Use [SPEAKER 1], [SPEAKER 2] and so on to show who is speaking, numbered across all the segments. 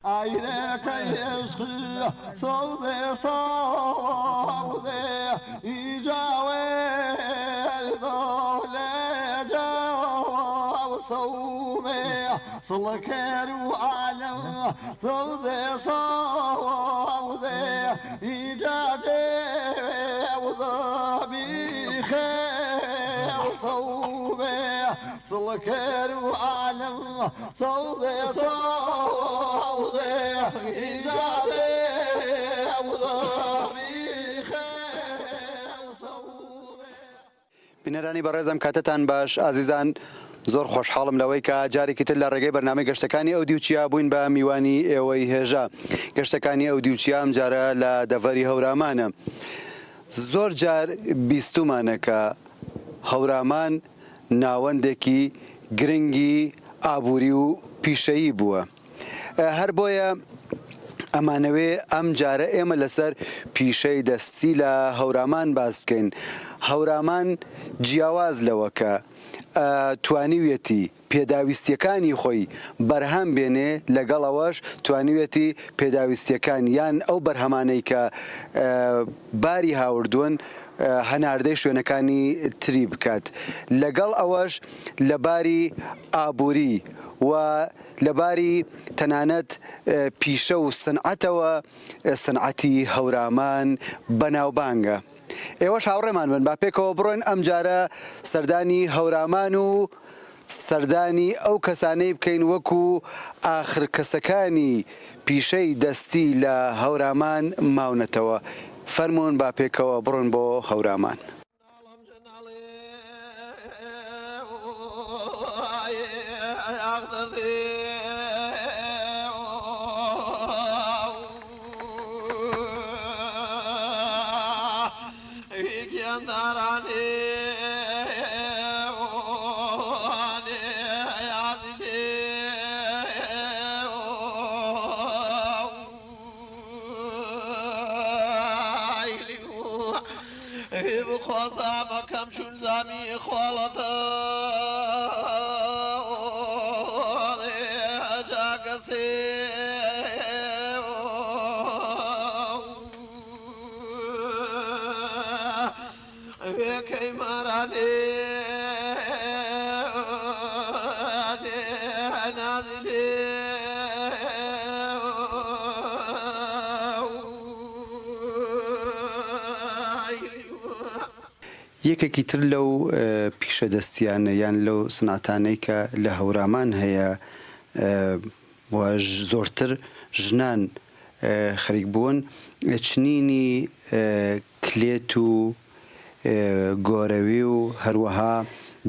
[SPEAKER 1] عينك يشخي صوتي صوتي يجاوي دولة جاو صومي صلكر وعلم صوتي صوتي يجاجي وضبي خير صومي صلكر وعلم صوتي صوتي يجاجي وضبي خير صومي.
[SPEAKER 2] بینەرانی بەڕێزم کاتتان باش ئازیزان، زۆر خۆشحاڵم لەوەی کە جارێکی تر لە ڕێگەی بەرنامەی گەشتەکانی ئەو دیوچیا بووین بە میوانی ئێوەی هێژە. گەشتەکانی ئەو دیوچیا ئەم جارە لە دەڤەری هەورامانە. زۆر جار بیستومانە کە هەورامان ناوەندێکی گرنگی ئابووری و پیشەیی بووە. هەر بۆیە ئەمانەوێ ئەم جارە ئێمە لەسەر پیشەی دەستی لە هەورامان باس بکەین. هەورامان جیاواز لەوە کە توانیوێتی پێداویستیەکانی خۆی بەرهەم بێنێ، لەگەڵەوەش توانیوێتی پێداویستیەکان یان ئەو بەرهەمانەی کە باری هاوردوون هەناردەی شوێنەکانی تری بکات. لەگەڵ ئەوەش لەباری ئابووری و لەباری تەنانەت پیشە و سنعەتەوە سنعەتی هەورامان بەناوبانگە. ئێوەش هاوڕێمان بن، با پێکەوە بڕۆین ئەم جارە سەردانی هەورامان و سەردانی ئەو کەسانەی بکەین وەکو ئاخر کەسەکانی پیشەی دەستی لە هەورامان ماونەتەوە. فەرمونون با پێکەوە بڕۆین بۆ هەورامان.
[SPEAKER 1] خوازم کم چون زمی خالده جاگسی وکی مرانی نازلی
[SPEAKER 2] یەکێکی تر لەو پیشە دەستیانە یان لەو سنعەتانەی کە لە هەورامان هەیە و زۆرتر ژنان خەریک بوون، چنینی کلێت و گۆرەوی و هەروەها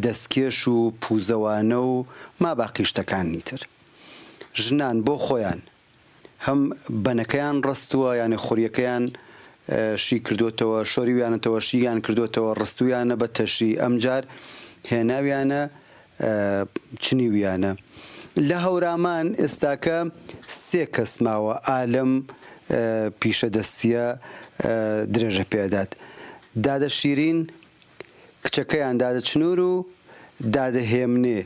[SPEAKER 2] دەستکێش و پوزەوانە و ماباقی شتەکانی تر. ژنان بۆ خۆیان هەم بەنەکەیان ڕستووە یانە خوریەکەیان شی کردوتەوە، شۆریویانەتەوە شییان کردوتەوە، ڕستویانە بە تەشی، ئەمجار هێناویانە چنیویانە. لە هەورامان ئێستاکە سێ کەس ماوە ئالەم پیشە دەستیە درێژە پێدات. دادە شیرین، کچەکەیان دادە چنوور و دادە هێمنێ.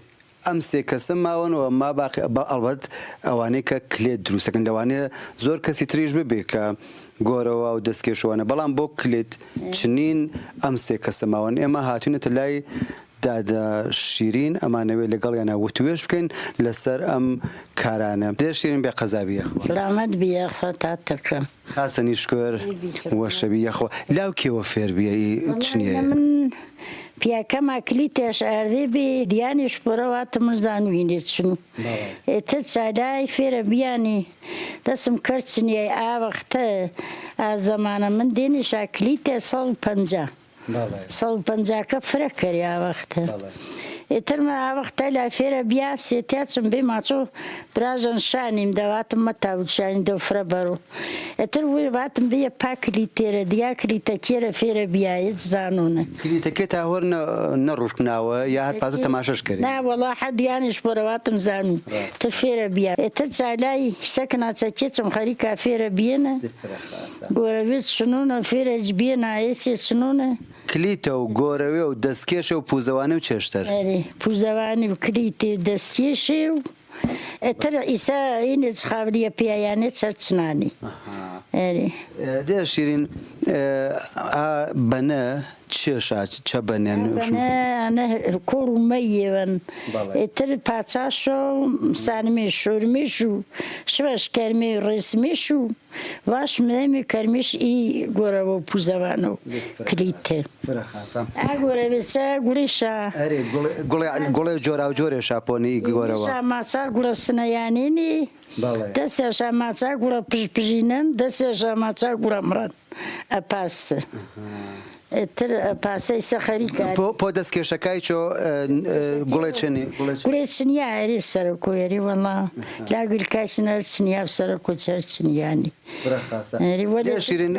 [SPEAKER 2] ئەم سێ کەسم ماوەنەوە ما باقی ئەڵبەت ئەوانەی کە کلێت دروستەکەن، لەوانەیە زۆر کەسی تریش ببێ کە گۆرەوە و دەستکێشەوەنە، بەڵام بۆ کلێت چنین ئەم سێ کەسە ماوەن. ئێمە هاتوونەتە لای دادە شیرین، ئەمانەوێت لەگەڵیانە وتوێش بکەین لەسەر ئەم کارانە. دێ شیرین بێ قەزابی یەخ
[SPEAKER 3] سلامەت بیەخە تاتەکەم
[SPEAKER 2] خاسەنی شکۆر وەشەبی یەخۆ لاو کێوە فێر بیایی چنیە
[SPEAKER 3] پیاکەما کلیتێش ئاردێ بێ دیانیش پڕەواتم زانوینێت چن ئێتر چادای فێرە بیانی دەسم کرد چنیای ئاوەختە ئازەمانە من دێنیشا کلیتێ 150 فرە کەری ئاوەختە ئێترمە ئاوەختە لا فێرە بیا سێتیاچم بێ ماچۆ براژەن شانیم دەواتم مەتاوت شانی دە فرە بەرۆ ئێتر وێ واتم بێ پا کلیتێرە دیا کلیتە کێرە فێرە بیایت زانونە
[SPEAKER 2] کلیتەکە تا هەر نەڕوشکناوە یا هەر پازە تەماشەش کرد
[SPEAKER 3] نا وەڵا حەدیانیش بۆرەواتم زانوو تر فێرە بیا ئێتر چالای سەکناچەکێچم خەریکا فێرە بێنە گۆرەوێت چنونە فێرەج بێنە ئێچێ چنونە
[SPEAKER 2] کلیتە و گۆرەوێ و دەستکێشە و پوزەوانە و چێشتەر
[SPEAKER 3] پوزەوانی و کلیتێ دەستکێشێ و تر ئیسا هینێ خاوریە پیایانێت چەرچنانی
[SPEAKER 2] دێ شیرین بەنە چێشا چە بەنێن
[SPEAKER 3] ئەنە کوڵ و مەیێوەن تر پاچاش و سانمێ شورمیش و شوەش کەرمێ ڕێسمیش و واش مێمی کەرمیش ئی گۆرەوە پوزەوانە و کلیتێ گۆرە بێچە گوڵیشە
[SPEAKER 2] گوڵێ جۆرا و جۆرێ شاپۆنی گۆرەوە
[SPEAKER 3] ماچا گوڵە سنەیانینی دەستێشە ماچا گوڵە پژپژینن دەستێشە ماچا گوڵە مرەن ئەپاس تر پاسەی سەخەری کار
[SPEAKER 2] پۆ دەستکێشەکەی چۆ گوڵێ چنی
[SPEAKER 3] گوڵێ چنیا هەری سەرە کۆیەری وەڵا لاگیلکای چنە چنیا سەرە کۆچەر چنیانی
[SPEAKER 2] شیرین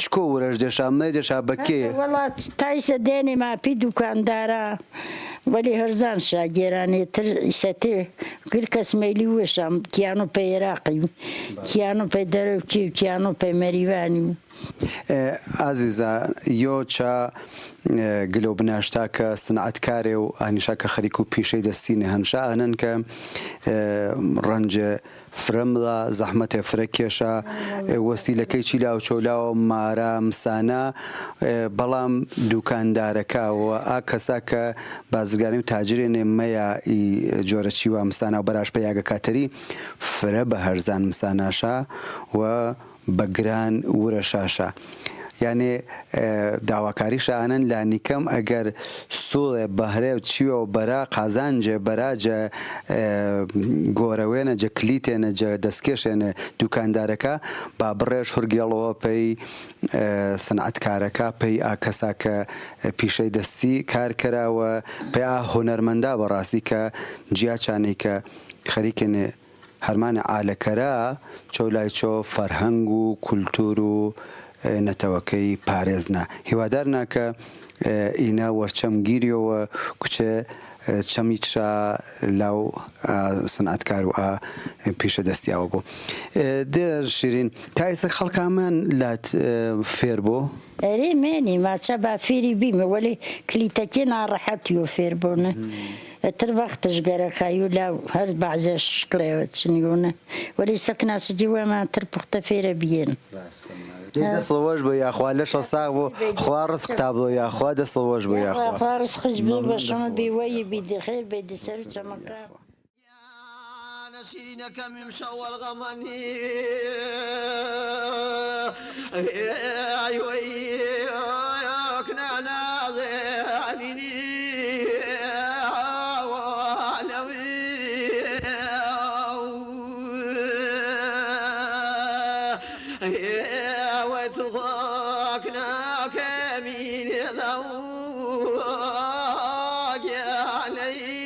[SPEAKER 2] چکۆ وەرەش دێشا مێ دێشا بەکێ
[SPEAKER 3] وەڵا تایسە دێنێ ماپی دوکاندارە وەلی هەرزان شاگێرانێ تر ئیسەتێ گر کەس مەیلی وێشام کیانۆ پێ عێراقی کیانۆ پێ دەرەوکی و کیانۆ پێ مەریوانی و
[SPEAKER 2] ئازیزە یۆ چا گلۆ بناشتا کە سنعەتکارێ و ئانیشا کە خەریک و پیشەی دەستینێ هەمشا ئەنن کە ڕەنجە فرەمڵە زەحمەتێ فرە کێشە وەسیلەکەی چی لاو چۆلاوە مارە مسانە بەڵام دوکاندارەکەوە ئا کەسا کە بازرگانی و تاجرێنێ مەیە جۆرە چیوە مسانە و بەراش پێ یاگە کاتەری فرە بە هەرزان مساناشە و بەگران ورە شاشە یعنی داواکاری شانن لانیکم اگر سوڵێ بەهرێ و چیوە و بەرا قازانجێ بەراجە گۆرەوێنە جە کلیتێنە جە دەستکێشێنە دوکاندارەکە با بڕێژ هورگێڵەوە پێی سنعەتکارەکە پێی ئاکەسا کە پیشەی دەستی کار کراوە پێ هۆنەرمەندا بەڕاستی کە جیاچانەی کە خەریکێنێ هەرمانە ئالەکەرە چۆلای چۆ فەرهەنگ و کولتور و نەتەوەکەی پارێزنا هیوادار ناکە ئینا وەرچەم گیریەوە کوچێ چەمیچا لاو سنعەتکار و پیشە دەستیاوە بوو دێ شیرین تا ئێستا خەڵکامان لات فێر بۆ
[SPEAKER 3] ئەرێ مێنی ماچە بافێری بیمە وەلی کلیتەکێ ناڕەحەتی و فێر بوونە تر وەختش گەرەکایی و لاو هەر بەعزێش شکڵێوە چنیونە وەلی سەکناسەجی وەمان تر پوختە فێرە بیێن
[SPEAKER 2] دەسڵەوەش بۆ یاخوا لەشە ساغ بۆ خوا ڕزقتا بۆ یاخوا دەسڵەوەش بۆ
[SPEAKER 3] یاخوا ڕزقش بێ بەشەمە بێوەیی بیدەخێر بێدەسەر و چەمەکە
[SPEAKER 1] شيرينك من شور غمني ايوه كنا عنيني وتغاكنا كمين ذوق علي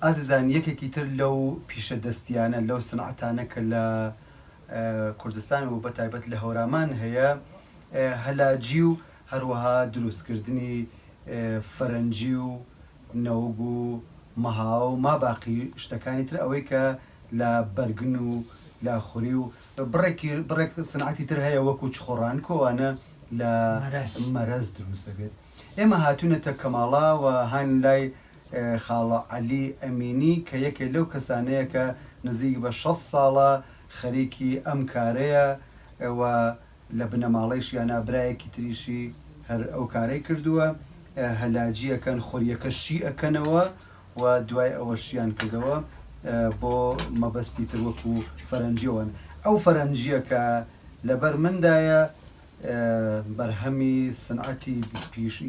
[SPEAKER 2] ئازیزان یەکێکی تر لەو پیشە دەستیانە لەو سنعەتانە کە لە کوردستان و بە تایبەت لە هەورامان هەیە هەلاجی و هەروەها دروستکردنی فەرەنجی و نەوگ و مەها و ماباقی شتەکانی تر ئەوەی کە لە بەرگن و لاخوری و بڕێک سنعەتی تر هەیە وەکو چخۆڕان کۆوانە لە مەرەز دروستەکرێت. ئێمە هاتوونەتە کەماڵا و هاان لای خاڵە عەلی ئەمینی کە یەکێ لەو کەسانەیە کە نزیک بە 6 ساڵە خەریکی ئەم کارەیە و لە بنەماڵەیش یان برایەکی تریشی هەر ئەو کارەی کردووە هەلاجیەکەن خۆریەکەشی ئەکەنەوە و دوای ئەوە شیان کردەوە بۆ مەبەستی تر وەکو فەرەنجیەوەن. ئەو فەرەنجیە کە لەبەر مندایە بەرهەمی سنعەتی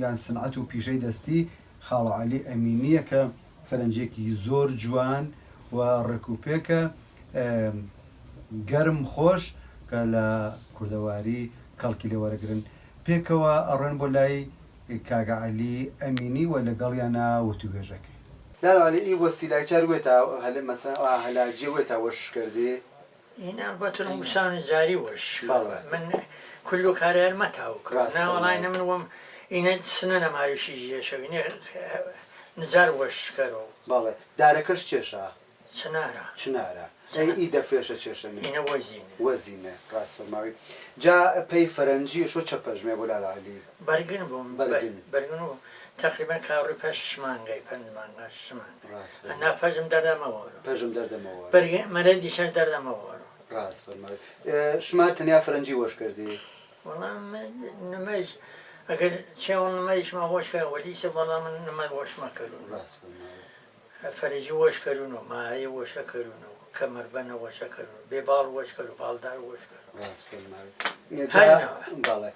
[SPEAKER 2] یان سنعەت و پیشەی دەستی خاڵە عەلی ئەمینیە کە فەرەنجێکی زۆر جوان و ڕێکوپێکە گەرم خۆش کە لە کوردەواری کەڵکی لێ وەرەگرن. پێکەوە ئەڕێن بۆ لای کاگە عەلی ئەمینی و لەگەڵیانە وتوگەژەکەی. لالی ئی وەسیلای چار وێتە هەلاجی وێتە وەش کردی؟
[SPEAKER 4] این البته موسان جاری وش من كل كارير ما تاو نا والله انا من وم این سنه مارشی جیشه اینه نزار وش کرو
[SPEAKER 2] باله دارکش چشه
[SPEAKER 4] چناره
[SPEAKER 2] ای دفعش چشه
[SPEAKER 4] اینه
[SPEAKER 2] وزینه راست فرمایی جا پی فرنجی شو چپش می بولا علی
[SPEAKER 4] برگن بوم تقریبا کاری پس شمانگی شمان انا پجم دردم آوارو برگن مرد دیشش دردم آوارو
[SPEAKER 2] راست فرمایی شما تنیا فرنجی وش کردی؟
[SPEAKER 4] والله نماش اگر چه اون نمایش ما وش کرد ولی سه والله من نمای وش ما کردم فرجی وش کردم ماهی وش کردم کمربند وش کردم بیبال وش کردم بالدار وش کردم
[SPEAKER 2] باله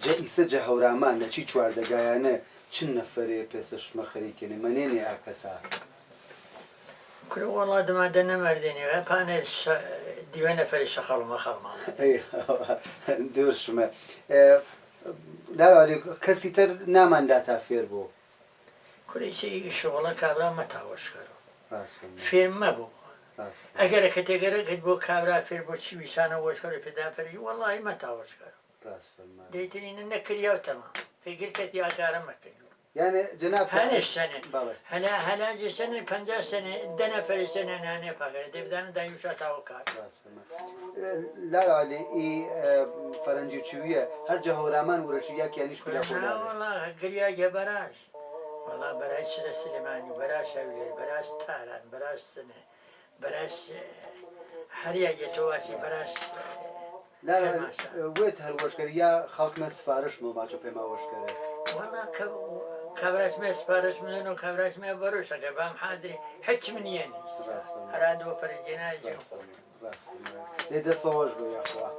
[SPEAKER 2] جایسه جهورامان چی چواردگایانه چند نفری پسش مخریکنی منینی اکسا
[SPEAKER 4] كل والله دم عندنا مرديني غابانه ديوانا فري شخال ما خرما
[SPEAKER 2] اي دورش ما لا عليك كسيتر نامان لا تافير بو
[SPEAKER 4] كل شيء شغله كابرا ما تاوش كرو فيلم ما بو اگر كتجرا قد بو كابرا فيلم بو شي وشانه وش كرو بدا فري والله ما تاوش كرو
[SPEAKER 2] راس فرما
[SPEAKER 4] ديتني نكريا تمام في قلت يا كارم مكن
[SPEAKER 2] يعني جناب
[SPEAKER 4] هنش سنة هلا سنة 50 سنة دنا فري سنة أنا فقر دبدان دايوشة تاوكار
[SPEAKER 2] لا علي إي فرنجي شوية هل جهورامان ورشيا كيانيش بلا
[SPEAKER 4] فلان والله قريا جبراش والله براش سليماني براش أولي براش تاران براش سنة براش حريا جتواسي براش
[SPEAKER 2] لا ويت هالوشكريا خلق ما سفارش مو ماچو بما وشكره
[SPEAKER 4] والله كبرش ما سفارش منو كبرش ما بروش قبام حاضري حج من ينيس هرادو فرجناجي
[SPEAKER 2] ليدا صوج بو يا اخوان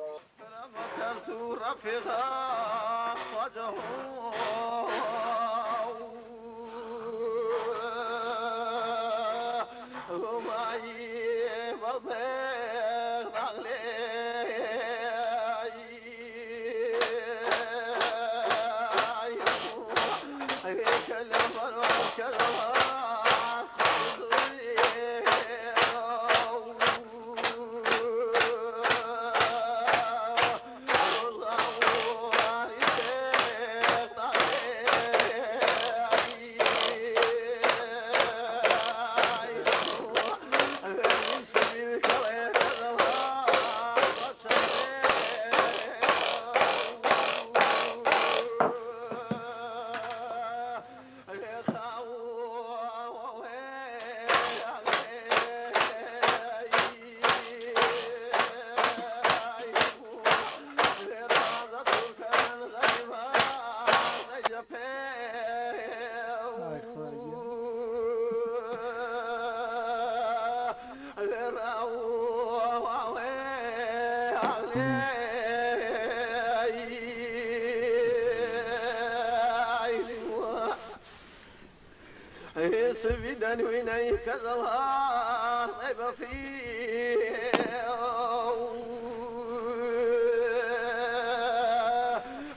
[SPEAKER 1] سفيدان وينيك الله طيب فيه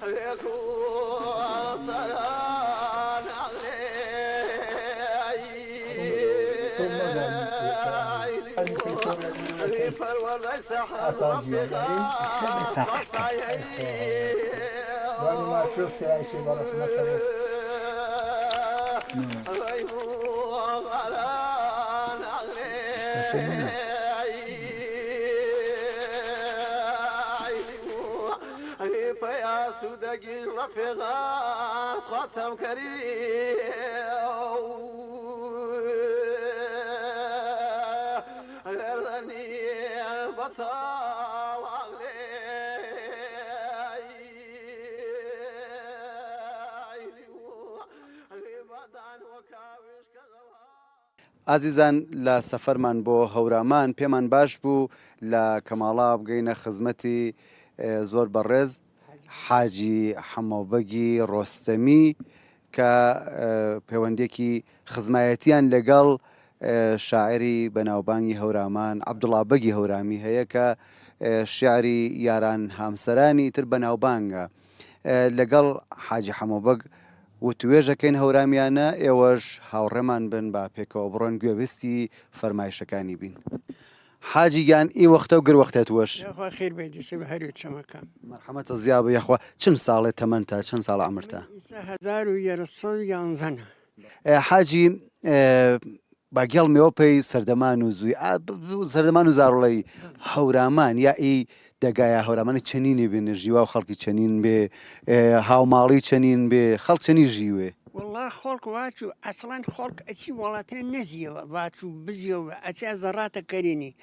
[SPEAKER 1] عليكم صلاة عليه ليس رفيقا
[SPEAKER 5] وأنا ما شفت أي شيء ولا مثلا
[SPEAKER 1] يا سوداقي رفيقا خاتم كريم غيرني بطال
[SPEAKER 2] ئازیزان لە سەفەرمان بۆ هەورامان پێمان باش بوو لە کەماڵا بگەینە خزمەتی زۆر بەڕێز حاجی حەمەوبەگی ڕۆستەمی کە پەیوەندێکی خزمایەتیان لەگەڵ شاعری بەناوبانگی هەورامان عەبدوڵڵا بەگی هەورامی هەیە کە شیعری یاران هامسەرانی تر بەناوبانگە لەگەڵ حاجی حەمەوبەگ وتوێژەکەین هەورامیانە ئێوەش هاوڕێمان بن با پێکەوە بڕۆن گوێبستی فەرمایشەکانی بین حاجی گیان ئی وەختە و گر وەختێت وەش
[SPEAKER 5] يا خير بيدي سبه هريت شمكان
[SPEAKER 2] مەرحەمەتە زیاب یەخوا چەند ساڵێت تەمەنتە چەند ساڵ عمرتە
[SPEAKER 5] هزار ويرسل ينزنا
[SPEAKER 2] حاجی باگەڵمەوە پێی سەردەمان و زووی سەردەمان و زارۆڵی هەورامان یا ئی دەگایە هەورامانە چەنینی بێنە ژیوا و خەڵکی چەنین بێ هاوماڵی چەنین بێ خەڵک چەنی ژیوێ
[SPEAKER 5] والله خلق واتو اصلا خلق اشي ولاتنا نزيه واتو بزيو اشي زراته كريني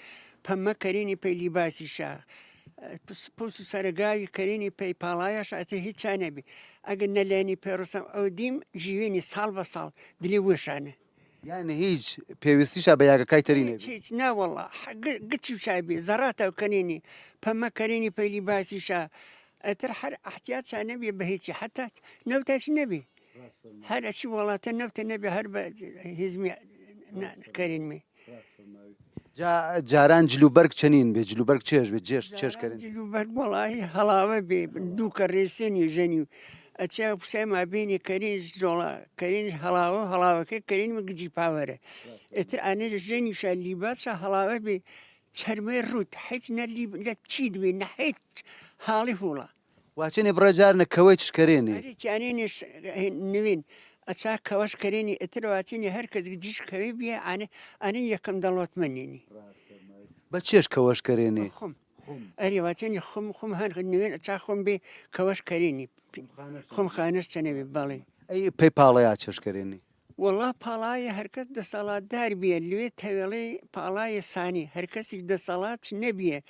[SPEAKER 5] فما كريني بي لباسي شا بوسو سرقاي كريني بي بالايش اتي هيك نبي اقلنا لاني بيرسم او ديم جيويني صال بصال دلي وش انا
[SPEAKER 2] یعنی هیچ پێویستیشە بە یاگەکای تەرینێ
[SPEAKER 5] هيك نا والله قلت شو شايبي زراته وكريني فما كريني بي لباسي شا اترحل احتياط نبي بهيك حتى نوتاش نبي هذا شيء والله تنبت النبي هرب هزمي كريمي
[SPEAKER 2] جاران جلوبەرگ چەنین بێ جلوبەرگ چێش بێ چێشکردن
[SPEAKER 5] جلوبرگ والله هلاوه بدو كريسين يجني اتشاف سما بيني كرين جولا كرين هلاوه كرين مجي باوره اتر انا جني شال لباس هلاوه ب تشرمي الروت حيت نلي لا تشيد بين نحيت حالي فولا
[SPEAKER 2] واچێنێ بڕێجارنە کەوەی چشکرێنێ
[SPEAKER 5] هذيك يعني نوين أتاك كواش كريني اترواتيني هركز جيش كبيبيا أنا يكم دلوت منيني
[SPEAKER 2] بە چێش کەوەشکرێنێ
[SPEAKER 5] خم أريواتيني خم هن نوين أتاك خم بي كواش كريني خم خانش تنبي بالي
[SPEAKER 2] ئەی پێی پاڵەیە چێشکرێنێ
[SPEAKER 5] والله بالايا هركز د صلاة دار بيا اللي تولي بالايا ثاني هركز د صلاة نبيه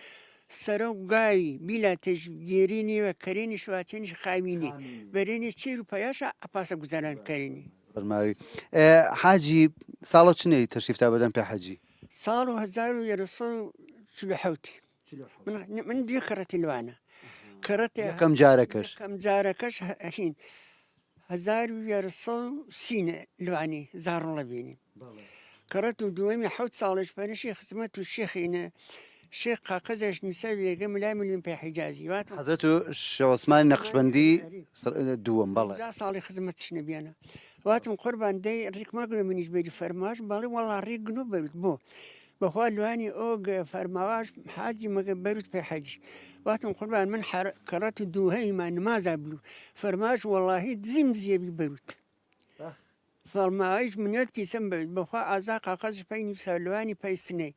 [SPEAKER 5] سرو قاوي بلا تجيريني وكريني شواتيني خاويني بريني تشيرو بياشا أباسا قزاران كريني
[SPEAKER 2] فەرماوی حاجی ساڵۆ چنەی تەشریفتا بەدەم پێ حەجی
[SPEAKER 5] صاروا هزارو يرسل شلوحوتي من دي كرتي الوانا كرتي
[SPEAKER 2] یەکەم جارەکەش
[SPEAKER 5] كم زاركش الحين هزارو يرسل سينا لواني زارو لبيني كرتو دوامي حوت صالش فنشي خدمته الشيخ هنا الشيخ قاقزش نسوي قام لا مليون في حجازي
[SPEAKER 2] حەزرەت و شێوەسمانی نەقشبەندی دووەم بەڵێ
[SPEAKER 5] جا صالي خدمتش نبي انا واتم قربان دي ريك ما قلنا من يجبري فرماش بالي والله ريق نوبه بو بخوال لواني اوق فرماش حاجي ما قبلت في حجي واتم قربان من كرات دوهي ما زابلو فرماش والله زمزيه ببيروت فرماش من يدكي سنبت بخوا ازاق قاقز فيني لواني في سنه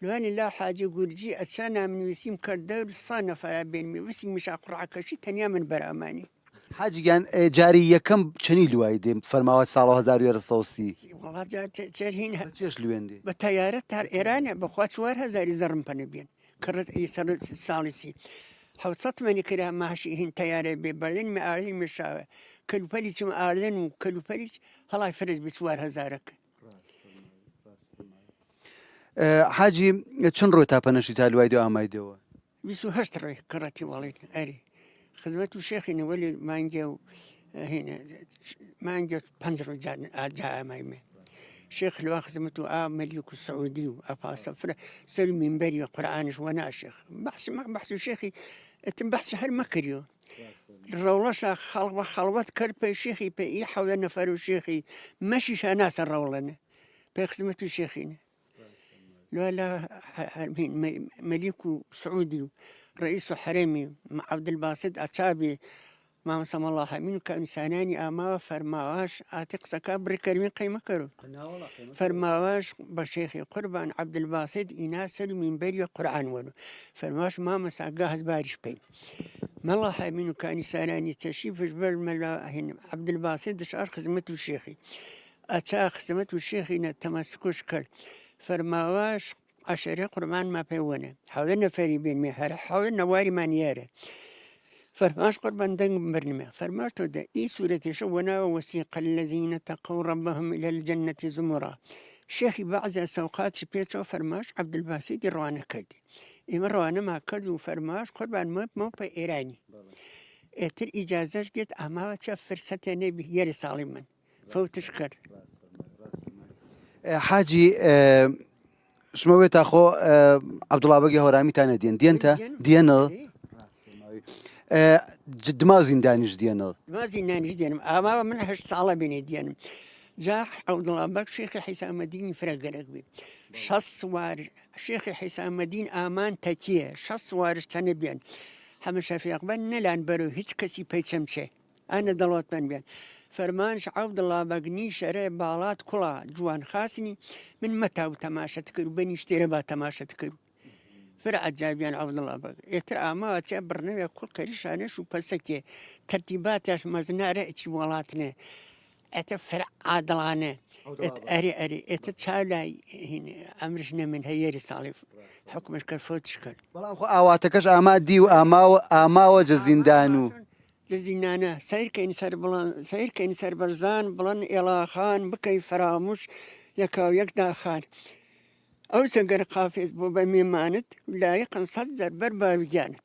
[SPEAKER 5] لواني لا حاجة قرجي أتشانا من وسيم كردور صانة فلا بينمي وسيم مش أقرع كشي تنيا من براماني
[SPEAKER 2] حاجیان جاری یەکەم چەنی لوای دێم فەرماوە ساڵ 1930
[SPEAKER 5] والله جا تشرهين
[SPEAKER 2] چێش لوێندێ
[SPEAKER 5] بطيارة تار إيران بخوات شوار هزاري زرم بنبين كرت أي سنة سالسي حوصت مني كده ماشي هين تيارة ببرلين مأرلين مشاوة كلو بليش مأرلين وكلو بليش هلا يفرج بشوار هزارك
[SPEAKER 2] حاجی چەند ڕۆی تاپەنەشی تا لوای دێ ئامایدەوە
[SPEAKER 5] بيسو هشتري كرتي والله أري خدمته شيخي نولي ما نجو هنا ما نجو بنجر جاء مايمه شيخ لو خدمته مليك السعودي وأبا سفرة سلم من بري قرآنش وانا شيخ بحث شيخي بحث هل مكريو الرولشة خلوات كربي شيخي بي حول نفر شيخي ماشي ناس الرولنا بخدمته شيخي لا ملك سعودي رئيس حرمي عبد الباسط أتابي ما سمى الله منك إنساناني أما فرماواش أتق سكابر كريم قيمة كرو فرماواش بشيخي قربان عبد الباسط إناسل من بري قرآن ونو فرماواش ما مساقاهز بارش بين ما الله منك إنساناني تشيف جبل ملا هنا عبد الباسط شعر خدمته الشيخي أتا خدمته الشيخي نتمسكوش كر فرماواش عشرة قرآن ما بيونه حاولنا فريبين مهر حاولنا واري مانياره فرماش قربان دنگ برنامه فرماش تو ده اي سورة شونا وسيق الذين اتقوا ربهم الى الجنة زمرا شيخي بعض السوقات شبيتشو فرماش عبد الباسط روانه كردي اما روانه ما كردو فرماش قربان مو ايراني اتر اجازه قلت اما تشاف فرصة نبي يري صالما فوتش كرد
[SPEAKER 2] حاجی شموێت تاخۆ عەبدوڵابەگی هەورامتانە دێنتە دێنڵ دما زیندانیش دێنڵ
[SPEAKER 5] ما زينانيش دينم اما من 8 ساڵە بيني دينم جا عەبدوڵابەگ شيخ حسام الدين فرقرق بي شخص وار شيخ حسام الدين امان تكيه شخص وارش تنبيان هم شفيق بن نلان برو هيج كسي بيتشمشه انا دلوت من بيان فرمانش عەبدوڵابەگ نیشەرێ باڵات کوڵا جوان خاسني من متاو تماشا تكرو بني اشتري با تماشا تكرو فرع جابيان عەبدوڵابەگ اتر اما اتي برنامج كل كريشانه شو بسكي ترتيباتش مزناره اتي ولاتنا ات فرع عادلانه اري ات تشالاي هنا امرشنا من هيري صالف حكمش كرفوتش كر
[SPEAKER 2] بەڵام خۆ ئاواتەکەش ئامادی و ئاماوە جەزیندان و
[SPEAKER 5] زينانا سير كين سر بلان سير كين سر برزان بلان إلا خان بكي فراموش يكاو يكدا خان أو سجر قافز بو بميمانت لا يقن صدر برباوي جانت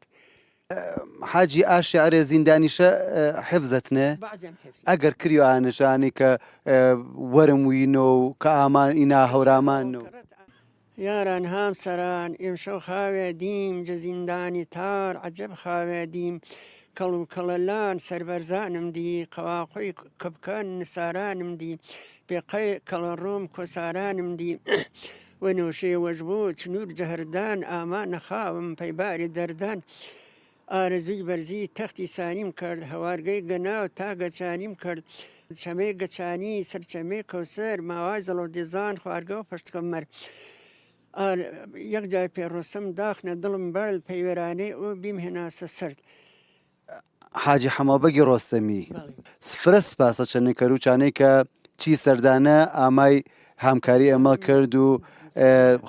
[SPEAKER 2] حاجی ئاشعرێ زیندانیشە حفزەتنێ
[SPEAKER 5] بعضهم حفظ
[SPEAKER 2] ئەگەر کریوانشانی کە وەرم وینەوە و کە ئامان ئینا هەورامانەوە
[SPEAKER 5] ياران هام سران يمشو خاوي ديم جزينداني تار عجب خاوي ديم كلو كللان سربرزانم دي قواقوي كبكان نسارانم دي بقي كالروم كسارانم دي ونوشي وجبوت نور جهردان آمان خاوم بيباري دردان آرزوی برزی تختی سانیم کرد هوارگی گناو تا گچانیم کرد شمه گچانی سرچمه کوسر موازل و دیزان خوارگو پشت کمر یک جای پیروسم داخن دلم برل پیورانه او بیم هناس سرد
[SPEAKER 2] حاجی حەمابەگی ڕۆستەمی سفرە سپاسە چەنێکەروچانەی کە چی سەردانە ئامای هامکاری ئەمە کرد و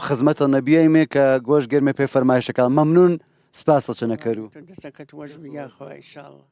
[SPEAKER 2] خزمەتە نەبیایمێ کە گۆش گەرمێ پێ فەرمایشەکان مەمنون سپاسە چەنەکەرو
[SPEAKER 5] دەسەکەت وەش بیا خۆی ئینشاءڵڵا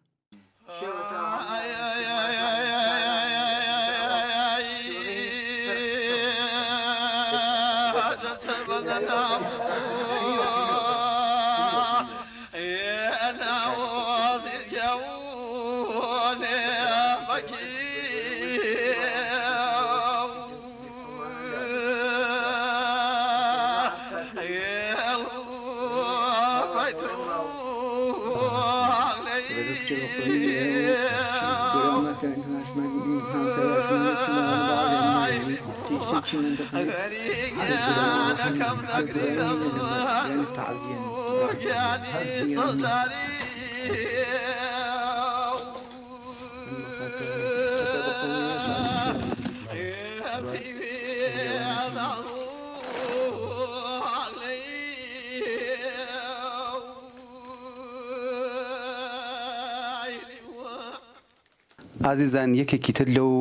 [SPEAKER 2] ئازیزان یەکێکی تر لەو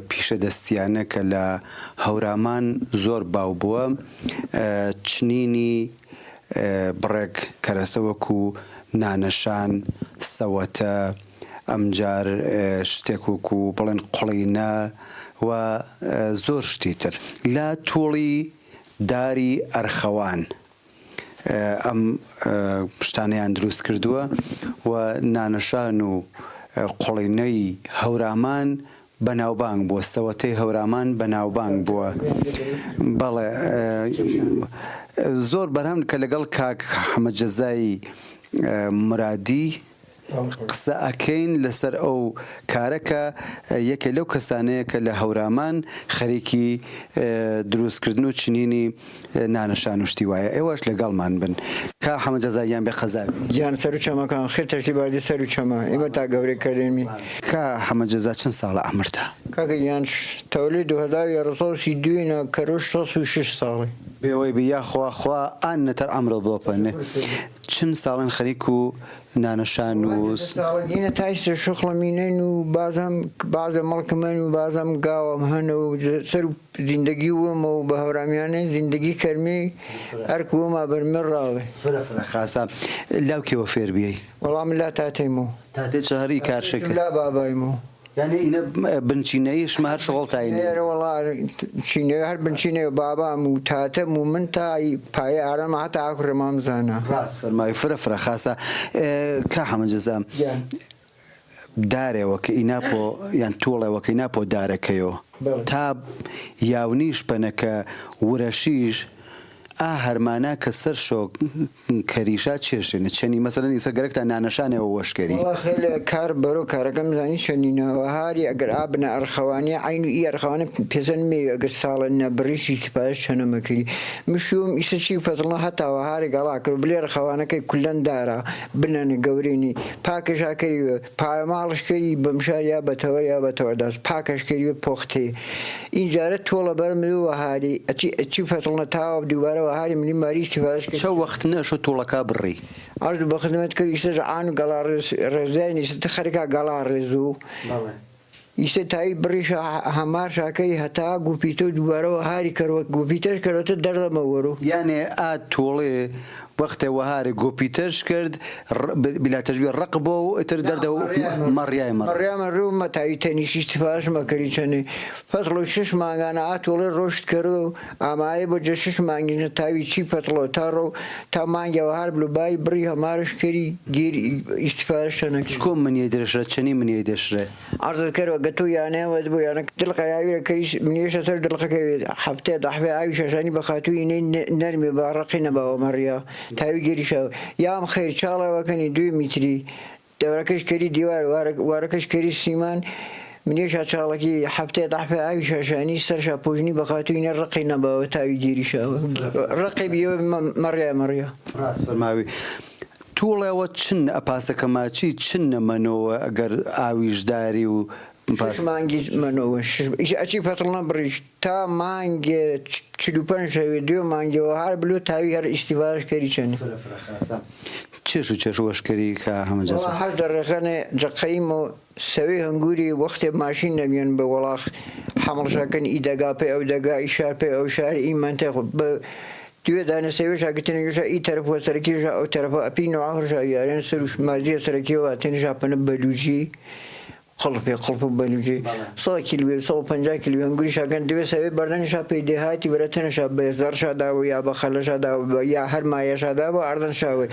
[SPEAKER 2] پیشەدەستیانە کە لە هەورامان زۆر باو بووە چنینی بڕێک کەرەسەوەکو نانەشان سەوەتە ئەمجار شتێک وەکو بڵێن قوڵینە و زۆر شتی تر لە تووڵی داری ئەرخەوان ئەم شتانەیان دروست کردووە و نانەشان و قوڵینەی هەورامان بەناوبانگ بووە سەوەتەی هەورامان بەناوبانگ بووە بەڵێ زۆر بەرهەم کە لەگەڵ کاک حەمەد جەزای مرادی قسە ئەکەین لەسەر ئەو کارەکە یەکێ لەو کەسانەیە کە لە هەورامان خەریکی دروستکردن و چنینی نانەشان و شتی وایە ئێوەش لەگەڵمان بن کا حەمەد جەزاییان بێ خەزاوی
[SPEAKER 6] گیان سەر و چەمەکان خێر تەشتی باردی سەر و چەمە ئێمە تا گەورەی کردێنمی
[SPEAKER 2] کا حەمەد جەزا چەند ساڵە ئەمرتە
[SPEAKER 6] کاکە گیان تەولی 2002 کەروش 6 ساڵی
[SPEAKER 2] بێەوەی بیا ئان نەتەر ئەمڕۆ بۆپەنێ چەند ساڵن خەریک و نانەشان و
[SPEAKER 6] ساڵگینە تایشتە شوخڵەمینەن و بازە مەڵکمەن و بازم گاوەم هەنە و سەر و زیندگی وەمە و بە هەورامیانە زیندگی کەرمی ئەرک وەما بەرمە ڕاوێ
[SPEAKER 2] خاسا لاوکێوە فێر بیەی
[SPEAKER 6] وەڵام لا تاتەیمەوە
[SPEAKER 2] تاتێ چهاری کارشەکە
[SPEAKER 6] لا بابایمەوە
[SPEAKER 2] یعنی ئینە بنچینەیەشمە هەر شغڵتاینێ
[SPEAKER 6] وڵا چینە هەر بنچینێ بابام و تاتەم و من تای پایە ئارەمە هەتا ئاکوڕێمام زانە
[SPEAKER 2] ڕاست فەرماوی فرە خاسە کا حەمەد جەزا دارێەوە کە ئیناپۆ یان تۆڵێەوە کە ئیناپۆ دارەکەیەوە تا یاونیش پەنەکە ورەشیش هەرمانە کە سەر شۆ کەریشا چێشێنە چەنی مەسەلەن ئیسە گەرەکتان نانەشانەوە وەشکەری
[SPEAKER 6] خێلە کار بەرۆ کارەکەم زانی چەنینەوە هاری ئەگەر ئابنە ئەرخەوانی عین و ئی ئەرخەوانە پێزەن مێ ئەگەر ساڵە نەبڕیشی سپارش چەنەمەکردی مشوم ئیسەچی پەزڵە هەتاوە هاری گەڵا کرد بلێ ئەرخەوانەکەی کولەن دارا بنەنە گەورێنی پاکەشاکەریوە پایەماڵشکەری بەمشاریا بەتەوەریا بەتەوەرداست پاکەشکەریوە پۆختێ اینجارە تۆڵە بەرملووە هاری ئەچی پەزڵە تاوە دووبارە هاری منی ماری استفادهش کرد
[SPEAKER 2] چه وقت نشو طولکا بڕی
[SPEAKER 6] عرض بە خزمەت کرد ئیسە عان گەڵا ڕێزانی ئیسە خەریکا گەڵا ڕێزوو ئیسە تایی بڕیش هەمار شاکەری هەتا گوپیتە و دووبارەوە هاری کەرەوە گوپیتەش کەرەوەتە دەردەمە وەرۆ
[SPEAKER 2] یانێ تۆڵێ وەختێ وەهارێ گۆپیتەش کرد بلاتەژبێ ڕق بۆ و ئتر دەردە و
[SPEAKER 6] مەڕیامە ڕوومە تاوی تەنیشی استفادەش مەکەری چەنێ پەتڵۆ 6 مانگانە تۆڵێ ڕۆشت کەرەوە ئامایە بۆ جە 6 مانگینە تاوی چی پەتڵۆ تا ڕۆ تا مانگەوە هەر بلوبای بڕی هەمارش کەری گیری استفادەش چەنە
[SPEAKER 2] چکۆ منیە دەشرە چەنی منیە دەشرێ
[SPEAKER 6] عرض کەرەوە گەتۆ یانەوە بۆ یانە دڵقە یاویرە کەریش منیێشە سەر دڵقەکەوێت هەفتێ دەحوێ ئاوی شەشانی بە خاتووی نەرمێ بە ڕقی نەبەوە مەڕیا تاوی گەریشەوە یام خێر چاڵەوەکەنی 2 میتری دەورەکەش کەری دیوار وارەکەش کەری سیمان منێشا چاڵێکی هەفتێ دەحوێ ئاوی شەشانی سەرشا پۆژنی بە خاتووی نە ڕقی نەبەوە تاوی گێریشەوە ڕقی بیەوە مەڕیا
[SPEAKER 2] ڕاست فەرماوی توڵێەوە چن ئەپاسەکەماچی چن نەمەنەوە ئەگەر ئاویشداری و
[SPEAKER 6] مانگی منەوە ئەچی پەتڵە بڕیش تا مانگێ 45 شەوێ 2 مانگەوە هەر بلو تاوی هەر ئیستیفادەش کەری چەنێ
[SPEAKER 2] چێش و چێش وەشکەری کە هەمەجا
[SPEAKER 6] هەر دەڕێخانێ جەقەیم و سەوێ هەنگووری وەختێ ماشین نەبیێن بە وەڵاخ حەمڵشاکەن ئیدەگا پێ ئەو دەگا ئیشار پێ ئەو شار ئی منتەخ بە دوێ دانەسەوێشا گتنەژە ئی تەرەفۆ سەرکیژە ئەو تەرەفە ئەپی نوعاهڕژا یارێن سەروش مازیە سەرەکیەوە تێنژا پەنە بەلوجی قڵپ بەلوجی 100 کیلوێ 150 کیلو هەنگووری شاکەن دوێ سەوێ بەردەنیشا پێی دێهاتی وەرەتەنەشا بە زەرشاداوە یا بە خەلەشادا یا هەر مایەشادا بۆ ئاردەنشاوێ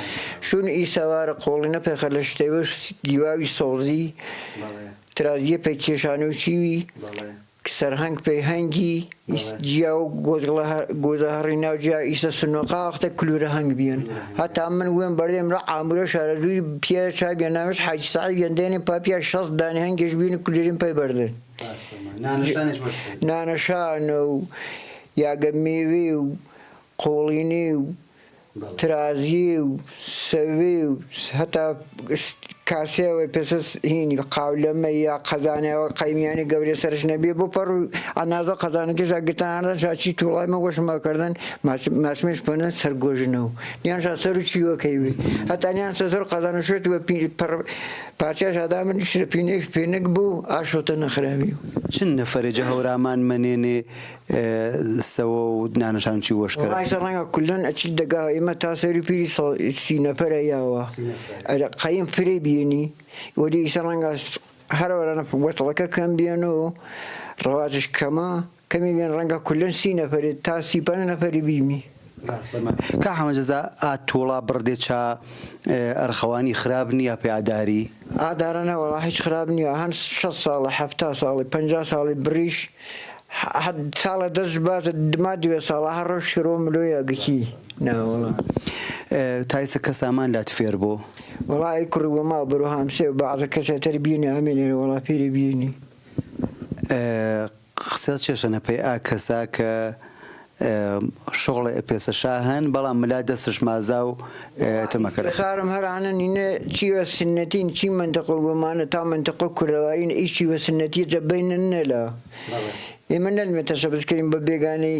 [SPEAKER 6] شون ئی سەوارە قۆڵینە پێخە لە شتێوە گیواوی سۆزی ترازیە پێی کێشانە و چیوی سەرهەنگ پێی هەنگی جیا و گۆزە هەڕی ناو جیا ئیسە سنوقا وەختە کلورە هەنگ بیان هەتا من وێن بەردێم ڕە ئامورە شارەدووی پیا چابیان نامش حاجی سەعید گەندێنێ پاپیا 60 دانی هەنگێش بین کولێرین پێی بەردێن نانەشانە و یاگە میوێ و قۆڵینێ و ترازی و سەوێ و هەتا کاسێەوەی پێسە هینی قاولەمە یا قەزانەوە قەیمیانی گەورێ سەرش نەبێ بۆ پەڕ و ئەنازە قەزانەکەشا گتانە شاچی توڵایمە گۆشمەکردن ماسمێش پەنە سەرگۆژنەوە نیانشا سەر و چیوەکەیوێ هەتانیان سەر قەزانە شوێت وە پارچاشادا من شرە پینێک پێنک بوو ئاشۆتە نەخراوی
[SPEAKER 2] چن نەفەرێجە هەورمان منێنێ سەوە و نانەشان چی وەشکەر
[SPEAKER 6] ڕەنگە کولەن ئەچی دەگا ئێمە تا سەری پیری 30 نەفەرە یاوە قەیم فرێ بینی وەلی ئیسە ڕەنگە هەرەوەرانە وەتڵەکە کەم بێنەوە ڕەواجش کەمە کەمی بێن ڕەنگە کولەن 30 نەفەرێت تا 35 نەفەری بیمی
[SPEAKER 2] کا حەمەجەزا تۆڵا بڕدێ چا ئەرخەوانی خراپ نییە پێداری
[SPEAKER 6] ئادارانە وەڵا هیچ خراپ نییە هەن 6 ساڵە 7 ساڵی 50 ساڵی بریش ساڵە دەست بازە دما 2 ساڵە هەر ڕۆژ شرۆ ملۆیە گکی ناوەڵە
[SPEAKER 2] تایسە کەسامان لات فێر بۆ
[SPEAKER 6] وڵی کوڕوەما بەرو هەمسێ و بەعزە کەسە تەربیێنی ئەمێنێ وڵا پێری بینی
[SPEAKER 2] قسە چێشەنە پێی ئا کەسا کە شغڵ پێسەشا هەن بەڵام ملا دەستش مازا و تمەکە
[SPEAKER 6] خارم هەرانە نینە چیوە سنەتین چی منتەقە وەمانە تا منتەقە کوردەوارین ئیشی وە سنەتی جەبینە نەلا ئێمە نەلمێتە شەبزکردین بە بێگانەی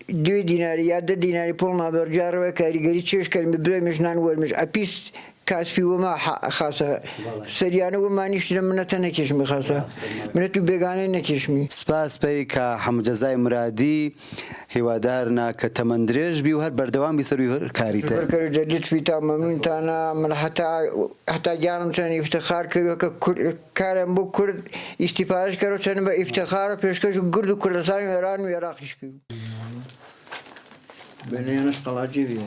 [SPEAKER 6] 2 دیناری یا 10 دیناری پۆڵما بەرجارەوە کاریگەری چێشکردن ببرێمێژنان وەرمێژ ئەپیست کاسپی وەما خاصە سەریانە وەمانیش لە منەتە نەکێشمی خاصە منەت و بێگانەی نەکێشمی
[SPEAKER 2] سپاس پێی کە حەمجەزای مرادی هیوادارنا کە تەمەند درێژ بی و هەر بەردەوام بی سەروی کاریتە
[SPEAKER 6] جدید تا مەمنونتانە من حتا گیانم چەند ئیفتخار کردووە کە کارم بۆ کورد ئیسیپارش کردەوە چەند بە ئیفتخار و پێشکەش و گورد و کوردستانی و ئێران و عێراقیش کرد بەنێنەش قەڵاجی بێ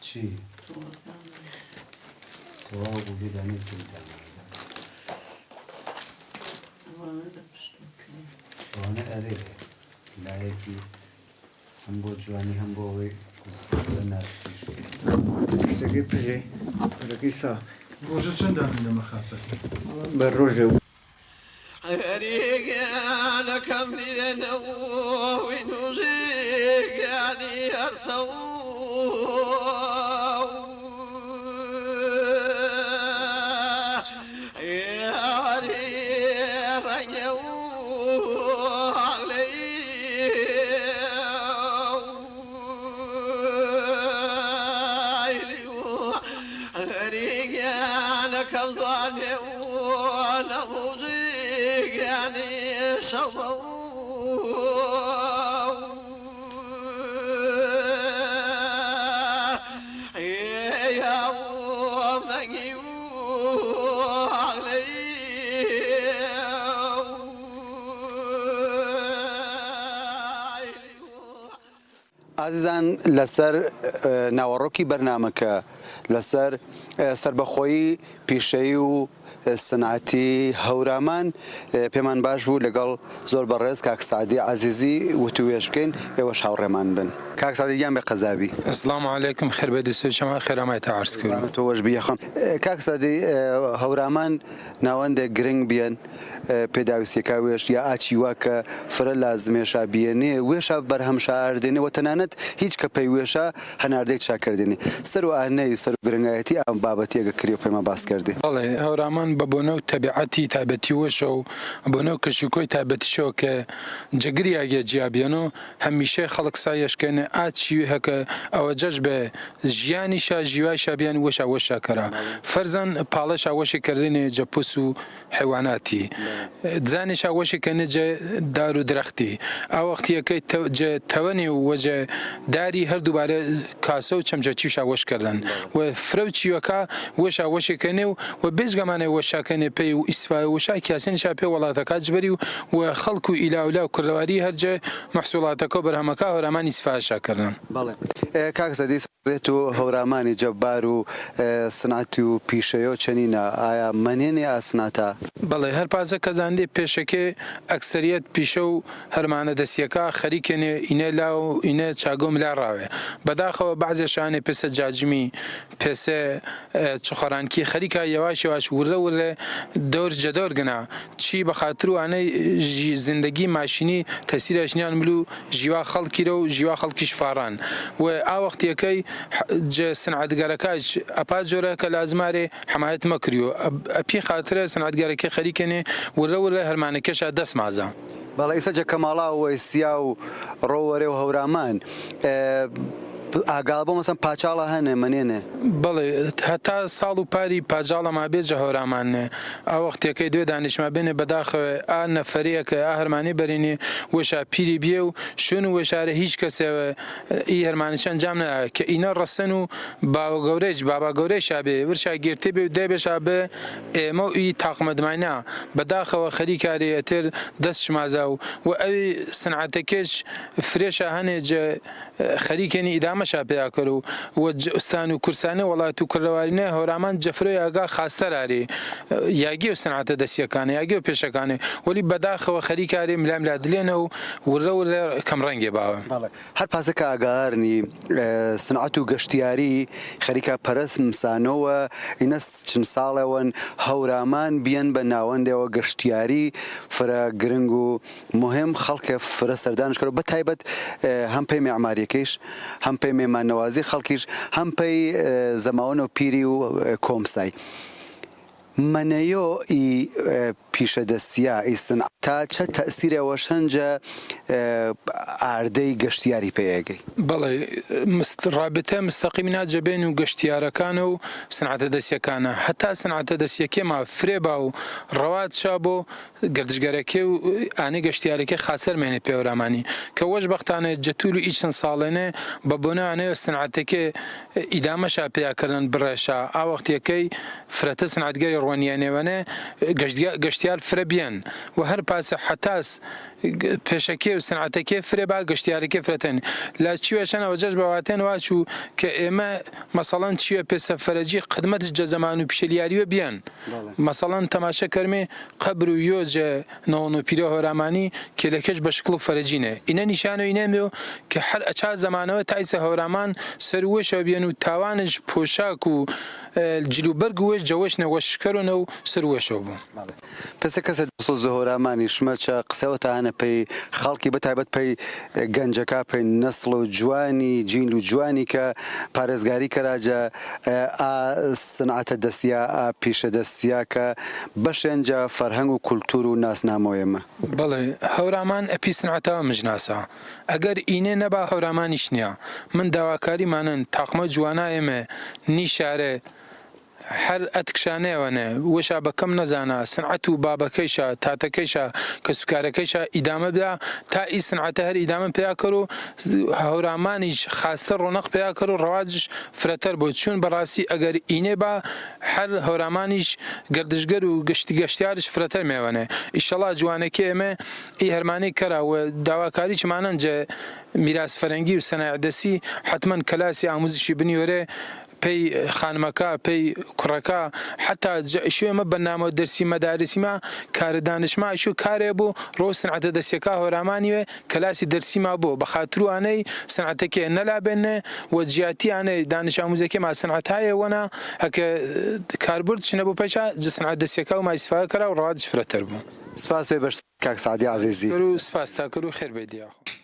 [SPEAKER 2] چی؟ تەواو بوو بێدانی ئەوانە ئەرێ لایەکی هەم بۆ جوانی هەم بۆ ئەوەی ناستیش
[SPEAKER 6] شتەکەی پرێ پرەکەی سا
[SPEAKER 7] ڕۆژە چەندان لەمە خاسەکە
[SPEAKER 6] بە ڕۆژە
[SPEAKER 1] ريقانكم لنوي نوجيك يعني أرسو كم ظالي ونبوجي يعني شظوا يا ومني وعلي
[SPEAKER 2] ئازیزان لەسەر ناوەڕۆکی بەرنامەکە لەسەر سربەخۆیی پیشەیی و سنعەتی هەورامان پێمان باش بوو لەگەڵ زۆر بەڕێز کاک سعدی عەزیزی وتوێژ بکەین ئێوەش هاوڕێمان بن کاک سعدی گیان بێ قەزابی
[SPEAKER 8] السلام علیکم خێر بێ دەسوچەمە خێرامای تا عەرز کردم
[SPEAKER 2] تۆش بیەخەم کاک سعدی هەورامان ناوەندێک گرنگ بیان پێداویستێکا وێش یا ئاچی وا کە فرە لازمێشا بیێنێ وێشە بەرهەم شاردێنێ و تەنانەت هیچ کە پێی وێشە هەناردەی چاکردێنێ سەر و ئانەی سەر گرنگایەتی ئەم بابەتیەکە کری و پێمە باس کردی
[SPEAKER 8] بەڵێ هەورامان بە بۆنەو تەبیعەتی تایبەتی وەشە و بۆنەو کەشوکۆی تایبەتیشەوە کە جەگری ئاگە جیابێنۆ هەمیشە خەڵک سایەشکەنێ ئاچی هەکە ئەوە جەش بە ژیانیشا ژیوای شابیان وەشا وەشەکەرا فەرزەن پاڵەشا وەشێکردنێ جەپوس و حیواناتی زانێشا وەشێکەنێ جە دار و درەختی ئەوەختیەکەی تەوەنێ و وەجە داری هەردووبارە کاسە و چەمچەچیشا وەشکردن و فرە و چیوەکە وەشا وەشێکەنێ و بێژگەمانە وەشاکەنێ پێی و ئیسفای وەشای کیاسێنیشا پێ وڵاتەکە جبەری و خەڵکو و ئیلاولا و کوردەواری هەرجە مەحسوڵاتەکە و بەرهەمەکە هەورامان ئیسفاشاکردن
[SPEAKER 2] بەڵێ کاک سەدی سەدێت و هەورامانی جەبار و سنعەتی و پیشەیە و چەنینە ئایا منێنێ ئاسناتە
[SPEAKER 8] بەڵێ هەر پازە کەزاندێ پێشەکە ئەکسەریەت پیشە و هەرمانە دەستیەکە خەریکێنێ ئینە لا و ئینە چاگۆم لا ڕاوێ بەداخەوە بەعزێشانێ پێسە جاجمی پێسە چخۆرانکی خەریکە یەواش یەواش ورە ورە دۆر جەدۆر گنا چی بەخاتر وانەی زیندگی ماشینی تەسیرەشنیان بلو ژیوا خەڵکیرە و ژیوا خەڵکیش فاران و ئاوەختیەکەی سنعەتگەرەکەش ئەپا جۆرە کە لازمارێ حمایەت مەکریۆ ئەپی خاترە سنعەتگەرەکەی خەریکێنێ ورە ورە هەرمانەکەشە دەست مازە
[SPEAKER 2] بەڵێ ئیسەجە کەماڵا و وەیسیا و ڕۆوەرێ و هەورامان ئاگاڵ بۆ مەسەن پاچاڵە هەنێ منێنێ
[SPEAKER 8] بەڵێ هەتا ساڵ و پاری پاجاڵە مابێجە هەورامانێ ئەو وەختێکەکەی دوێ دانیشما بێنێ بەداخەوە ئا نەفەریەکە ئا هەرمانی بەرینێ وەشا پیری بیە و شوێن و وەشارە هیچ کەسێوە ئی هەرمانیشان جام نایە کە ئینە ڕەسەن و باوە گەورەیش بابا گەورەیشا بێ ورشا گرتێ بێ و دەبێشا بێ ئێمە و ئی تاقمەدماینا بەداخەوە خەریکارێ ئەتر دەست شمازا و ئەوی سنعەتەکەش فرێشە هەنێ جە خەریکێنی ئیدام ئیدامەشا پێیاکەر و ئوستان و کورسانە وڵات و کوردەوارینە هەورامان جەفرۆی ئاگا خاستەراری یاگی و سنعاتە دەستیەکانە یاگی و پێشەکانێ وەلی بەداخەوە خەریکاری ملام لا دلێنە و ورە ورە کەمڕەنگێ باوە
[SPEAKER 2] هەر پاسەکە ئاگارنی سنعات و گەشتیاری خەریکە پەرست مسانەوە ئینە چند ساڵەوەن هەورامان بیان بە ناوەندەوە گەشتیاری فرە گرنگ و مهم خەڵکە فرە سەردانش کرد بە تایبەت هەم پێی معماریەکەیش هەم پێی مێمانەوازی خەڵکیش هەم پێی زەماوەن و پیری و کۆمسای منەیۆ ئی پیشەدەستیە ئی سنعتا چە تەئسیرەوە شەنجە ئاردەی گەشتیاری پێیەگەی
[SPEAKER 8] بەڵێ ڕابطە مستەقیمی ناجەبێن و گەشتیارەکانە و سنعاتە دەستیەکانە هەتا سنعاتە دەستیەکێما فرێبا و ڕەوات چا بۆ گردشگەرەکە و ئانەی گەشتیارەکە خاسەرمێنێ پێوەرامانی کە وەش بەختانە جەتول و ئیچەند ساڵێنێ بە بۆنانەیە سنعاتەکە ئیدامەشا پێیاکردن بڕێشا ئاوەختیەکەی فرەتە سنعاتگەری ڕوانیانێوەنێ گەشتیار فرە بیان و هەر پاسە حتاس پێشەکێ و سنعاتەکێ فرێبا گەشتیارەکە فرەتەن لا چیوەشەن ئەوە جەش بەواتێن واچوو کە ئێمە مەسەڵەن چیە پێسەفەرەجی خدمەتش جەزەمان و پیشەلیاریوە بیان مەسەڵەن تەماشە کەرمێ قەبر و یۆجە نەوەن و پیرە هۆرامانی کێلەکەش بە شکڵ و فەرەجینە ئینە نیشانە ئینەمێ کە هەر ئەچا زەمانەوە تایسە هەورامان سەروەشە بیان و تاوانش پۆشاک و جلوبەرگ وێش جەوەش نەوەشکەرۆنە و سەروەشەوە بوو
[SPEAKER 2] پسە کەسە زۆهۆرامانی شمەچە قسەوەتانە پێی خەڵکی بەتایبەت پێی گەنجەکە پێی نەسڵ و جوانی جین و جوانی کە پارێزگاری کەراجە سنعاتە دەستیا پیشە دەستیا کە بەشێنجە فەرهەنگ و کولتور و ناسنامۆیەمە
[SPEAKER 8] بەڵێ هەورامان ئەپی سنعاتەوە مژناسا ئەگەر ئینێ نەبا هەورامانیش نییە من داواکاریمانن تاقمە جوانە ئێمە نیشارێ هەر ئەتکشانەوەنێ وەشا بەکەم نەزانە سنعەت و بابەکەیشە تاتەکەیشە کە سوکارەکەیشە ئیدامە بدا تا ئی سنعەتە هەر ئیدامە پێیاکەر و هەورامانیش خاستە ڕۆنەق پێیاکەر و ڕەواجش فرەتەر بۆ چون بەڕاستی ئەگەر ئینێ با هەر هەورامانیش گردشگەر و گەشتیارش فرەتەر مێوەنێ ئیشەڵا جوانەکە ئێمە ئی هەرمانەی کەراوە داواکاریچمانەنجە میراس فەرەنگی و سەنایعدەسی حتمەن کەلاسی ئاموزشی بنیوەرێ پێی خانمەکە پێی کوڕەکە حتا شوێمە بەنامە دەرسی مەدارسیما کارە دانشما شو کارێ بوو ڕۆ سنعاتە دەستیەکە هۆرامانیوێ کەلاسی دەرسیما بۆ بە خاتروانەی سنعاتەکە نەلابێنێ وە جیاتیانەی دانش ئاموزەکەما سنعاتایە وەنا هەکە کاربرد شنە بۆ پێشا سنعاتە دەستیەکە و مایسفا کەرا و ڕادش فرەتەر بوو
[SPEAKER 2] سپاس پێ بەش کاک سعدی عەزیزی
[SPEAKER 8] سپاس تاکەر و خێر بێ دیاخۆ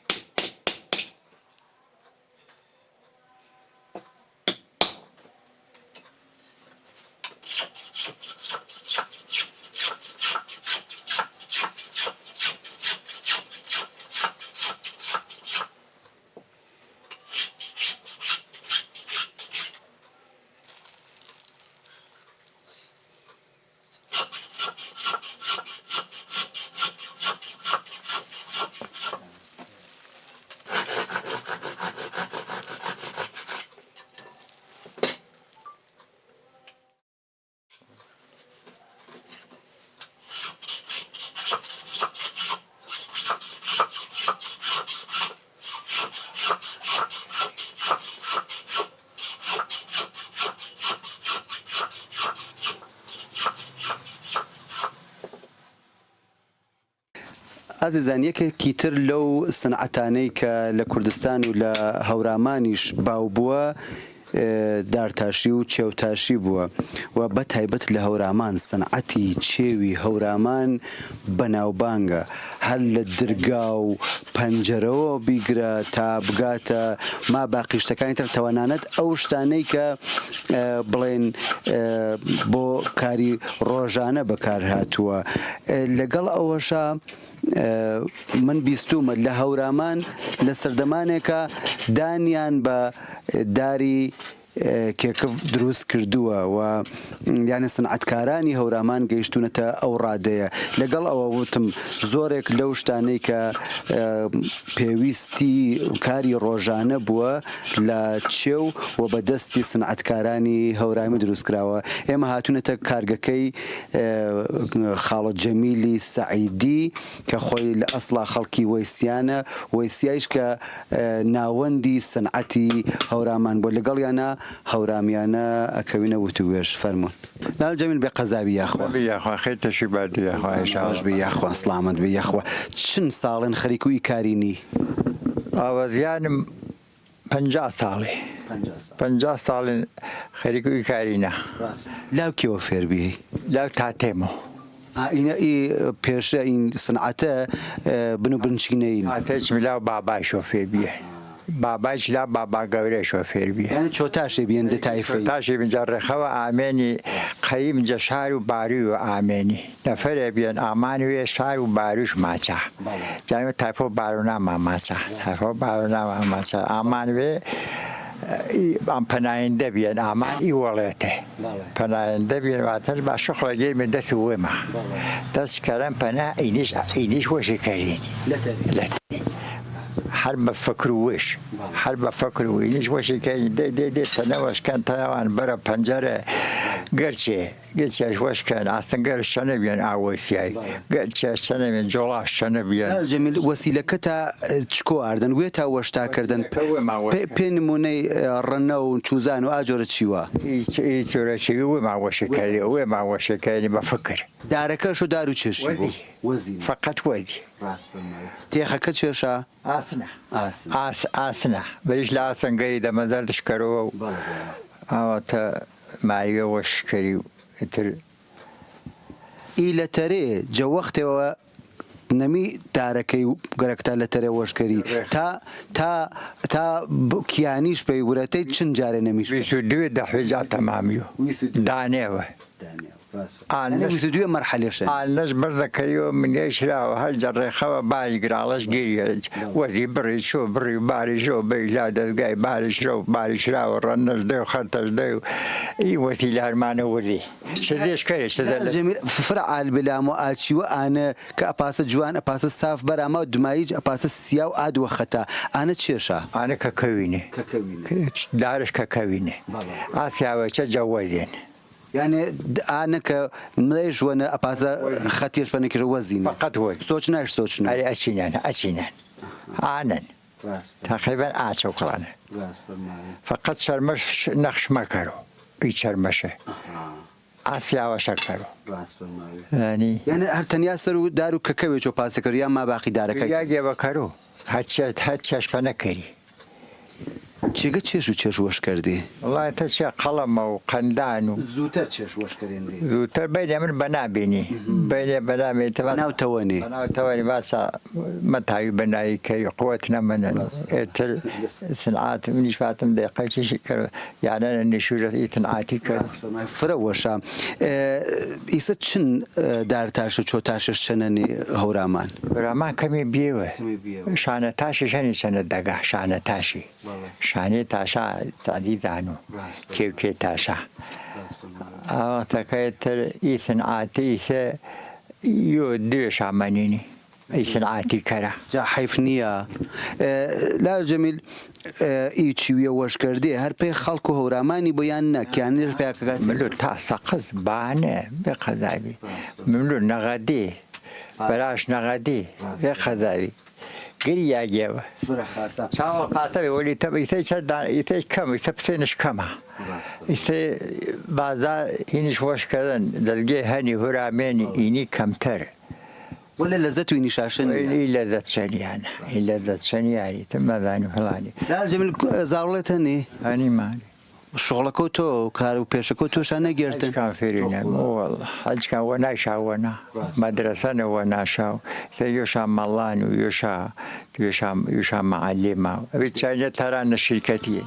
[SPEAKER 2] ئازیزان یەکێکی تر لەو سنعەتانەی کە لە کوردستان و لە هەورامانیش باو بووە دارتاشی و چێوتاشی بووە و بەتایبەت لە هەورامان سنعەتی چێوی هەورامان بەناوبانگە هەر لە درگا و پەنجەرەوە بیگرە تا بگاتە ما باقیشتەکانی تر تەوانانەت ئەو شتانەی کە بڵێن بۆ کاری ڕۆژانە بەکار هاتووە لەگەڵ ئەوەشە من بیستومە لە هەورامان لە سەردەمانێکە دانیان بە داری کێکە دروست کردووە و یانە سنعەتکارانی هەورامان گەیشتونەتە ئەو ڕادەیە لەگەڵ ئەوە وتم زۆرێک لەو شتانەی کە پێویستی کاری ڕۆژانە بووە لە چێو و بەدەستی سنعەتکارانی هەورامی دروستکراوە ئێمە هاتوونەتە کارگەکەی خاڵۆ جەمیلی سەعیدی کە خۆی لە ئەسڵا خەڵکی وەیسیانە وەیسیایش کە ناوەندی سنعەتی هەورامان بۆ لەگەڵ یانە هەورامیانە ئەکەوینە وتوێژ فەرمونون لاڵ جەمیل بێ قەزاوی یاخوا
[SPEAKER 9] یاخوا خێتەشی بادی
[SPEAKER 2] خۆش بێ یاخوا سڵامەت بێ یاخوا چەند ساڵن خەریک و ئیکارینی
[SPEAKER 9] ئاوەزیانم 50 ساڵی 50 ساڵن خەریک و ئیکارینە
[SPEAKER 2] لاو کێوە فێربی
[SPEAKER 9] لاو تاتێمەوە
[SPEAKER 2] پێشە این سنعەتە بن و بنچینەین
[SPEAKER 9] هاتێچم لاو بابای شۆفێر بیە باباش لا بابا گەورەی شۆفێر بیە
[SPEAKER 2] یعنی چۆتاشێ بێن دەتایفەی
[SPEAKER 9] تاشی بنجڕێخەوە ئامێنی قەیم جە شار و باری و ئامێنی نەفەرێ بێن ئامانی وێ شار و باریش ماچە جامە تایفۆ بارونا ماچە تایفۆ بارونا ماچە ئامان وێ ئەم پەنایەندە بێن ئامان ئی وەڵێتێ پەنایەندە بێن واتەش با شوخڵەگەی من دەست وێمە دەست کەرەم پەنا ئینیش وەشێکەرین هەر بە فکر و وش هەر بە فکر و ئینیش وەشێکەرین دێتەنەوەشکەن تاوان بەرە پەنجەرە گەرچێش وەشکەن ئاسنگەرش چەنە بێن ئاوەسیایی گەرچێش چەنە بێن جۆڵاش چەنە بێن
[SPEAKER 2] جەمیل وەسیلەکە تا چکۆ ئاردن وێ تا وەشتاکردن پێ نمونەی ڕەنە و چوزان و ئاجۆرە چیوە
[SPEAKER 9] جۆرەچی وێ ماوەشەکەری وێ ماوەشەکەری بە فکر
[SPEAKER 2] دارەکەش و دار و چێشی وەزی
[SPEAKER 9] فقط وەدی
[SPEAKER 2] تێخەکە چێشە
[SPEAKER 9] ئاسنە بەریش لە ئاسنگەری دەمەزەر دشکەرەوە و ئاواتە ماریوە وەشکەری و ئیتر
[SPEAKER 2] ئی لە تەرێ جەوەختەوە نەمی دارەکەی گەرەکتا لە تەرێ وەشکەری تا کیانیش پێی ورەتەی چەند جارێ نەمیش
[SPEAKER 9] دوێ دەحوێجا تەمامیوە دانێوە
[SPEAKER 2] دوێ مەرحەلێشە
[SPEAKER 9] ئالەش بەردەکەریەوە منێشراوە هەر جەڕێخەوە بای گراڵەش گیریە وەری بڕی چۆ بڕی و باریشەوە بەیلا دەستگای باریشرە و باریشراوە ڕەنەش دێ و خەرتەش دێ و ئی وەتی لارمانە وەردی شدێشکەرێ
[SPEAKER 2] فرە ئالبلام و ئاچیوە ئانە کە ئەپاسە جوان ئەپاسە ساف بەرامە و دماییج ئەپاسە سیا و ئادوە خەتا ئانە چێشە
[SPEAKER 9] ئانە کەکەوینێ دارش کەکەوینێ ئاسیاوە چە جەوەزێن
[SPEAKER 2] یعنی ئانە کە مڵێژ وەنە ئەپاسە خەتیش پەنێکرە وەزین
[SPEAKER 9] فقط وەز
[SPEAKER 2] سۆچناش سۆچنە
[SPEAKER 9] ئەری ئەچینەن ئانن تقریبا ئاچەوکڵانە فقط شەرمەش نەخش مەکەرەوە ئی چەرمەشە ئاسیاوەشە کەرەوە
[SPEAKER 2] یعنی هەر تەنیا سەر و دار و کەکەوێ چۆ پاسەکەر یان ما باقی دارەکە
[SPEAKER 9] یاگێوە کەرەوە هەر چێشپە نەکەری
[SPEAKER 2] چێگە چێش و چێش وەشکردی
[SPEAKER 9] وڵای تە چێ قەڵەمە و قەندان و
[SPEAKER 2] زووتر چێش وەشکردی
[SPEAKER 9] زووتر بینێ من بەنابینی بینێ بەنامێتەوە
[SPEAKER 2] ناوتەوەنی
[SPEAKER 9] ناوتەوەنی باسە مەتاوی بەنایی کەی قوت نەمەنن ئێتر سنعات منیش فاتم دقیقەکیشی کرد یانە نشورەت ئیتنعاتی کرد
[SPEAKER 2] فرە وەشە ئیسە چن دارتاشە چۆتاشش چەنەنی هەورامان
[SPEAKER 9] هەورامان کەمی بێوە شانە تاشی شەنی چەنە دەگا شانە تاشی شانێ تاشا تادیدان و کێوکێ تاشا ئەوەتەکەتر ئیسنعاتی ئیسە یۆ دوێ شامەنینی ئیسنعاتی کەرە
[SPEAKER 2] جا حیف نییە لا جەمیل ئی چیویە وەشکردێ هەر پێی خەڵک و هەورامانی بۆیان نەکیانش پێکەکات
[SPEAKER 9] ملو تا سەقز بانە بێ قەزاوی ملو نەغەدێ بەراش نەغەدێ بێ قەزاوی گری یاگێوە چاوە قاتەوێ وەلی ئیتەی کەم ئیتە پسێنش کەمە ئیتە بازار هینیش وەشکردن دەستگێ هەنی هورامێنی ئینی کەمتەرە
[SPEAKER 2] ولا لەزەت و ئینیشاشن
[SPEAKER 9] ئی لەزەت چەنیانە ئی لەزەت چەنیانی تر مەزانی فڵانی
[SPEAKER 2] جەمیل زاوڵێت هەنی
[SPEAKER 9] هەنیمانی
[SPEAKER 2] شغلەکە و تۆ کار و پێشەکە تۆشان نەگەرتن
[SPEAKER 9] هەچکان وە نایشاوەنا مەدرسەنەوە ناشاو یۆشا مەڵان و یۆشا مەعەلێما ئەوێ چاینە تەرانە شیرکەتیە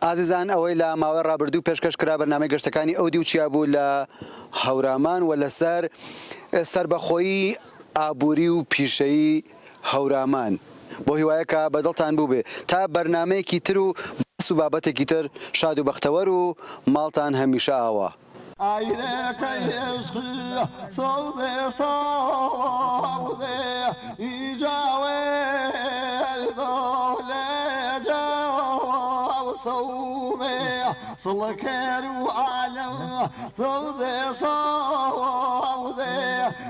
[SPEAKER 2] ئازیزان ئەوەی لە ماوەی ڕابردوو پێشکەش کرا بەرنامەی گەشتەکانی ئەو دیوچیا بوو لە هەورامان و لەسەر سربەخۆیی ئابووری و پیشەیی هەورامان بۆ هیوایەکە بەدڵتان بوو بێ تا بەرنمەیەکی تر و باس و بابەتێکی تر شاد و بەختەوەر و ماڵتان هەمیشە ئاوا.
[SPEAKER 1] عينك يسخي صوتي صوتي يجاوي الدولة جاو صومي صلكر وعلم صوتي صوتي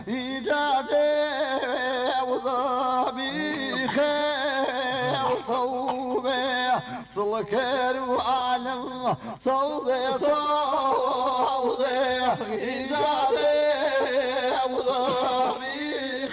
[SPEAKER 1] يجاجي وضبي خير صومي صلكر وعلم صوتي صوتي إجازي أبو ظبي